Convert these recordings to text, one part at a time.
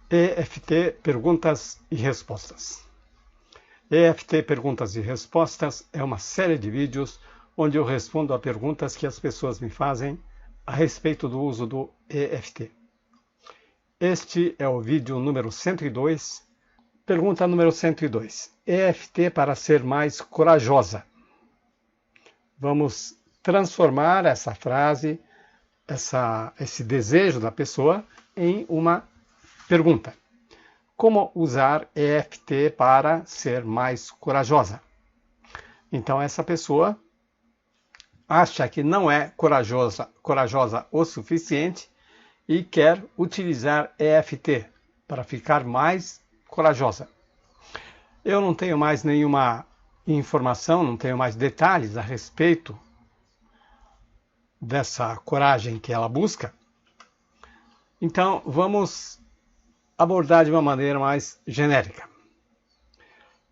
EFT Perguntas e Respostas. EFT Perguntas e Respostas é uma série de vídeos onde eu respondo a perguntas que as pessoas me fazem a respeito do uso do EFT. Este é o vídeo número 102. Pergunta número 102. EFT para ser mais corajosa. Vamos transformar essa frase, esse desejo da pessoa em uma pergunta. Como usar EFT para ser mais corajosa? Então essa pessoa acha que não é corajosa o suficiente e quer utilizar EFT para ficar mais corajosa. Eu não tenho mais nenhuma informação, não tenho mais detalhes a respeito dessa coragem que ela busca. Então vamos abordar de uma maneira mais genérica.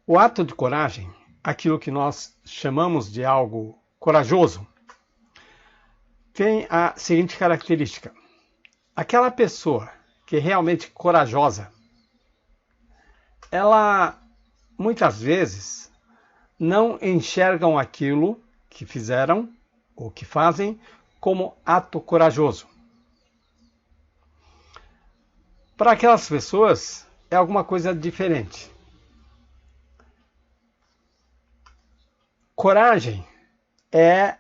O ato de coragem, aquilo que nós chamamos de algo corajoso, tem a seguinte característica. Aquela pessoa que é realmente corajosa, ela muitas vezes não enxergam aquilo que fizeram ou que fazem como ato corajoso. Para aquelas pessoas é alguma coisa diferente. Coragem é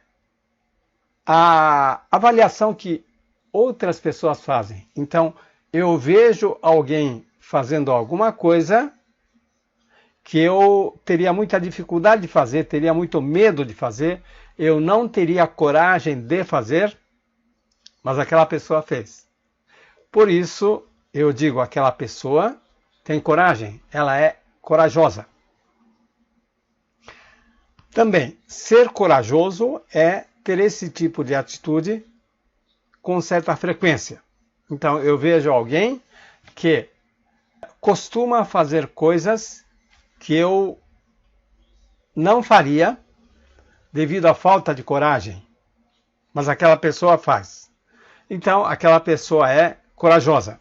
a avaliação que outras pessoas fazem. Então, eu vejo alguém fazendo alguma coisa que eu teria muita dificuldade de fazer, teria muito medo de fazer, eu não teria coragem de fazer, mas aquela pessoa fez. Por isso, eu digo, aquela pessoa tem coragem, ela é corajosa. Também, ser corajoso é ter esse tipo de atitude com certa frequência. Então, eu vejo alguém que costuma fazer coisas que eu não faria devido à falta de coragem, mas aquela pessoa faz. Então, aquela pessoa é corajosa.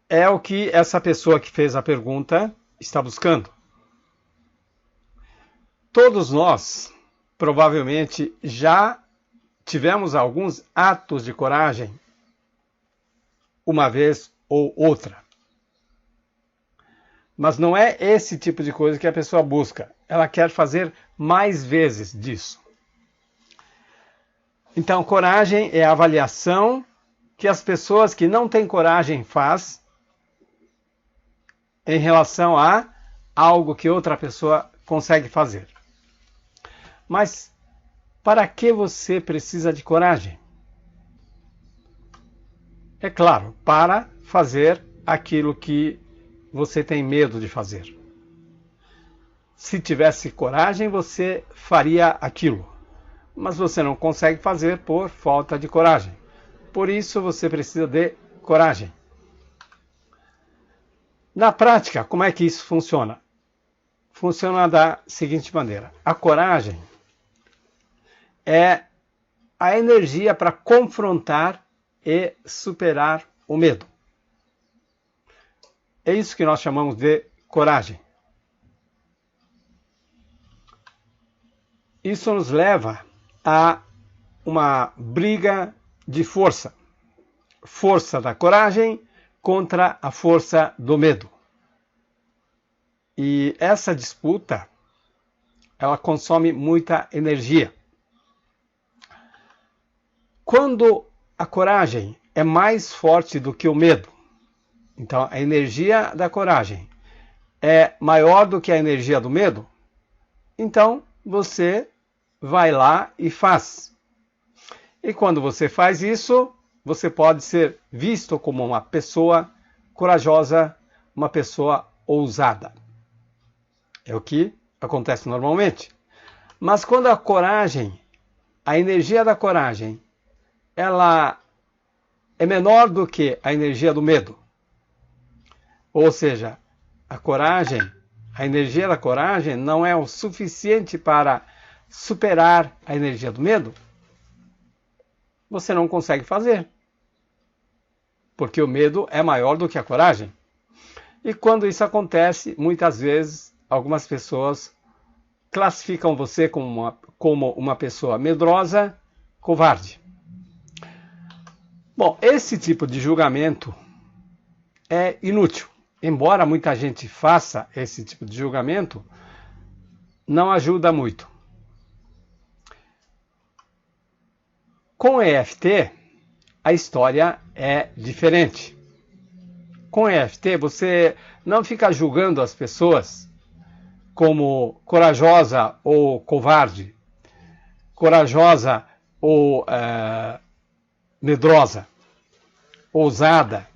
É o que essa pessoa que fez a pergunta está buscando. Todos nós, provavelmente, já tivemos alguns atos de coragem, uma vez ou outra. Mas não é esse tipo de coisa que a pessoa busca. Ela quer fazer mais vezes disso. Então, coragem é a avaliação que as pessoas que não têm coragem fazem em relação a algo que outra pessoa consegue fazer. Mas para que você precisa de coragem? É claro, para fazer aquilo que você tem medo de fazer. Se tivesse coragem, você faria aquilo. Mas você não consegue fazer por falta de coragem. Por isso você precisa de coragem. Na prática, como é que isso funciona? Funciona da seguinte maneira. A coragem é a energia para confrontar e superar o medo. É isso que nós chamamos de coragem. Isso nos leva a uma briga de força. Força da coragem contra a força do medo. E essa disputa, ela consome muita energia. Quando a coragem é mais forte do que o medo, então a energia da coragem é maior do que a energia do medo, então você vai lá e faz. E quando você faz isso, você pode ser visto como uma pessoa corajosa, uma pessoa ousada. É o que acontece normalmente. Mas quando a coragem, a energia da coragem, ela é menor do que a energia do medo, ou seja, a coragem, a energia da coragem não é o suficiente para superar a energia do medo, você não consegue fazer. porque o medo é maior do que a coragem. E quando isso acontece, muitas vezes, algumas pessoas classificam você como uma pessoa medrosa, covarde. Bom, esse tipo de julgamento é inútil. Embora muita gente faça esse tipo de julgamento, não ajuda muito. Com o EFT, a história é diferente. Com o EFT, você não fica julgando as pessoas como corajosa ou covarde, corajosa ou medrosa, ousada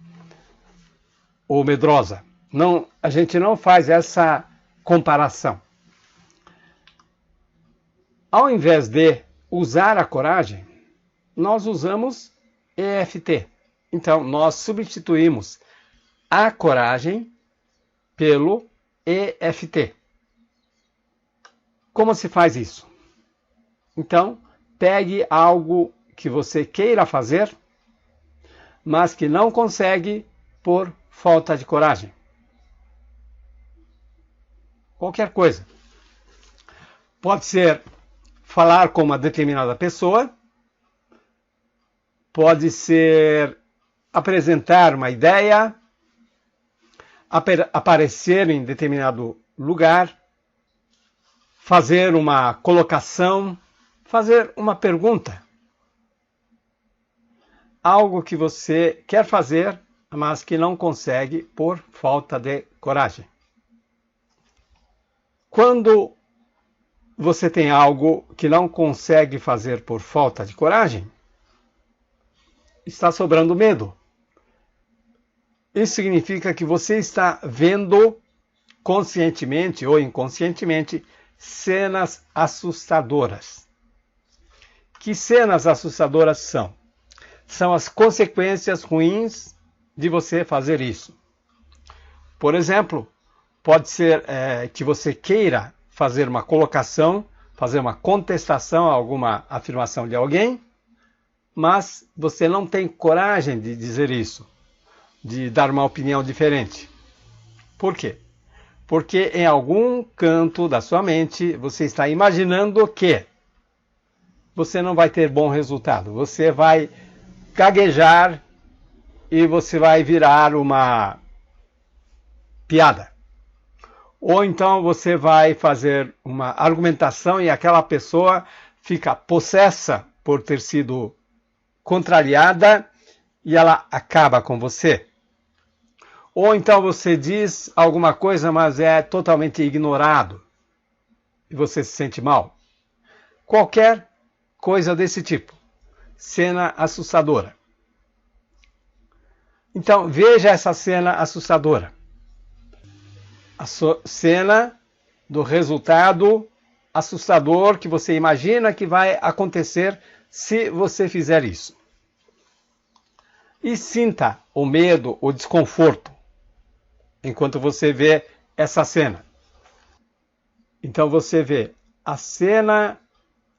ou medrosa. Não, a gente não faz essa comparação. Ao invés de usar a coragem, nós usamos EFT. Então, nós substituímos a coragem pelo EFT. Como se faz isso? Então, pegue algo que você queira fazer, mas que não consegue por falta de coragem. Qualquer coisa. Pode ser falar com uma determinada pessoa, pode ser apresentar uma ideia, aparecer em determinado lugar, fazer uma colocação, fazer uma pergunta. Algo que você quer fazer, mas que não consegue por falta de coragem. Quando você tem algo que não consegue fazer por falta de coragem, está sobrando medo. Isso significa que você está vendo conscientemente ou inconscientemente cenas assustadoras. Que cenas assustadoras são? São as consequências ruins de você fazer isso. Por exemplo, pode ser que você queira fazer uma colocação, fazer uma contestação a alguma afirmação de alguém, mas você não tem coragem de dizer isso, de dar uma opinião diferente. Por quê? Porque em algum canto da sua mente você está imaginando que você não vai ter bom resultado. Você vai gaguejar e você vai virar uma piada. Ou então você vai fazer uma argumentação e aquela pessoa fica possessa por ter sido contrariada e ela acaba com você. Ou então você diz alguma coisa, mas é totalmente ignorado e você se sente mal. Qualquer coisa desse tipo. Cena assustadora. Então, veja essa cena assustadora. A cena do resultado assustador que você imagina que vai acontecer se você fizer isso. E sinta o medo, o desconforto, enquanto você vê essa cena. Então você vê a cena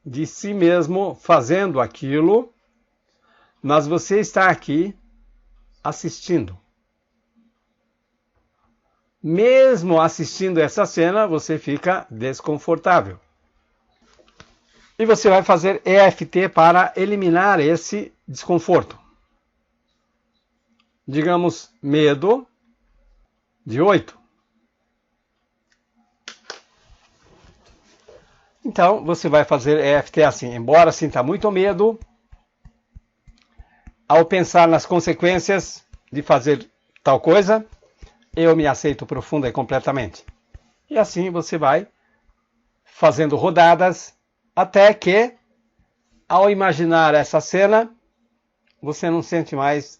de si mesmo fazendo aquilo, mas você está aqui assistindo. Mesmo assistindo essa cena, você fica desconfortável. E você vai fazer EFT para eliminar esse desconforto. Digamos, medo de 8. Então, você vai fazer EFT assim. Embora sinta muito medo, ao pensar nas consequências de fazer tal coisa, eu me aceito profunda e completamente. E assim você vai fazendo rodadas até que, ao imaginar essa cena, você não sente mais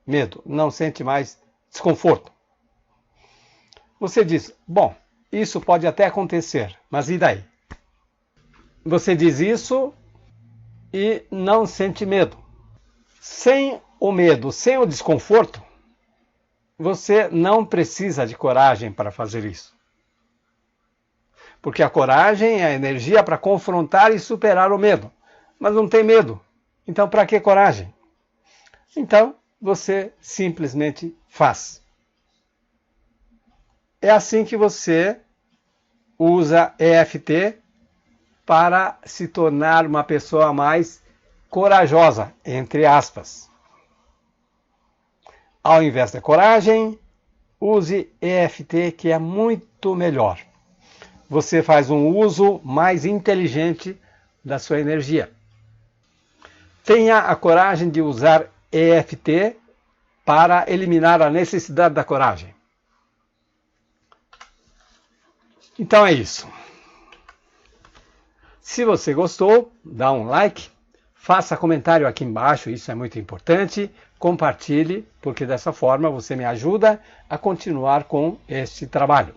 medo, não sente mais desconforto. Você diz, bom, isso pode até acontecer, mas e daí? Você diz isso e não sente medo. Sem o medo, sem o desconforto, você não precisa de coragem para fazer isso. Porque a coragem é a energia para confrontar e superar o medo. Mas não tem medo. Então, para que coragem? Então, você simplesmente faz. É assim que você usa EFT para se tornar uma pessoa mais corajosa, entre aspas. Ao invés da coragem, use EFT, que é muito melhor. Você faz um uso mais inteligente da sua energia. Tenha a coragem de usar EFT para eliminar a necessidade da coragem. Então é isso. Se você gostou, dá um like, faça comentário aqui embaixo, isso é muito importante. Compartilhe, porque dessa forma você me ajuda a continuar com este trabalho.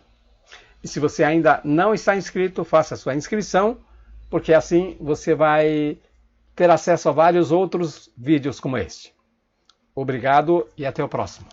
E se você ainda não está inscrito, faça sua inscrição, porque assim você vai ter acesso a vários outros vídeos como este. Obrigado e até o próximo.